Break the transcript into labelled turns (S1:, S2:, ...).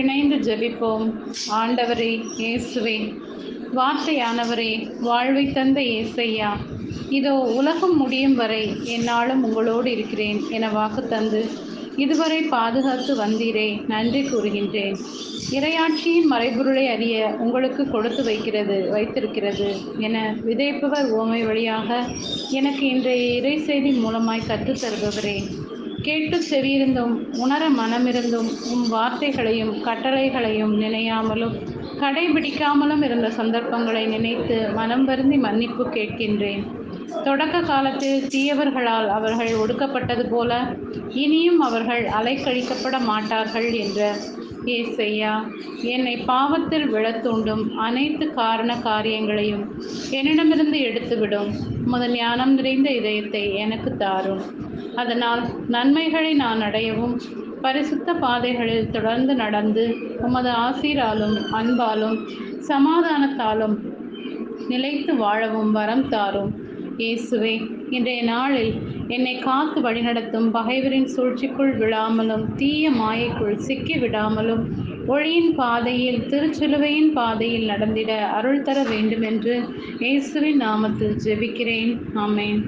S1: இணைந்து ஜெபிப்போம். ஆண்டவரே இயேசுவே, வார்த்தையானவரே, வாழ்வை தந்த இயேசையா, இதோ உலகம் முடியும் வரை என்னாலும் உங்களோடு இருக்கிறேன் என வாக்கு தந்து இதுவரை பாதுகாத்து வந்தீரே, நன்றி கூறுகின்றேன். இறையாட்சியின் மறைபொருளை அறிய உங்களுக்கு கொடுத்து வைத்திருக்கிறது என விதைப்பவர் உவமை வழியாக எனக்கு இன்றைய இறை செய்தி மூலமாய் கற்றுத் தருபவரே, கேட்டு செவியிருந்தும் உணர மனமிருந்தும் உம் வார்த்தைகளையும் கட்டளைகளையும் நினையாமலும் கடைபிடிக்காமலும் இருந்த சந்தர்ப்பங்களை நினைத்து மனம் வருந்தி மன்னிப்பு கேட்கின்றேன். தொடக்க காலத்தில் தீயவர்களால் அவர்கள் ஒடுக்கப்பட்டது போல இனியும் அவர்கள் அலைக்கழிக்கப்பட மாட்டார்கள் என்ற ஏசையா, என்னை பாவத்தில் விழத்தூண்டும் அனைத்து காரண காரியங்களையும் என்னிடமிருந்து எடுத்துவிடும். உமது ஞானம் நிறைந்த இதயத்தை எனக்கு தாரும். அதனால் நன்மைகளை நான் அடையவும் பரிசுத்த பாதைகளில் தொடர்ந்து நடந்து உமது ஆசீராலும் அன்பாலும் சமாதானத்தாலும் நிலைத்து வாழவும் வரம் தாரும். இயேசுவே, இன்றைய நாளில் என்னை காத்து வழிநடத்தும் பகைவரின் சூழ்ச்சிக்குள் விழாமலும் தீய மாயைக்குள் சிக்கி விடாமலும் ஒளியின் பாதையில் திருச்சிலுவையின் பாதையில் நடந்திட அருள் தர வேண்டுமென்று இயேசுவின் நாமத்தில் ஜெபிக்கிறேன். ஆமென்.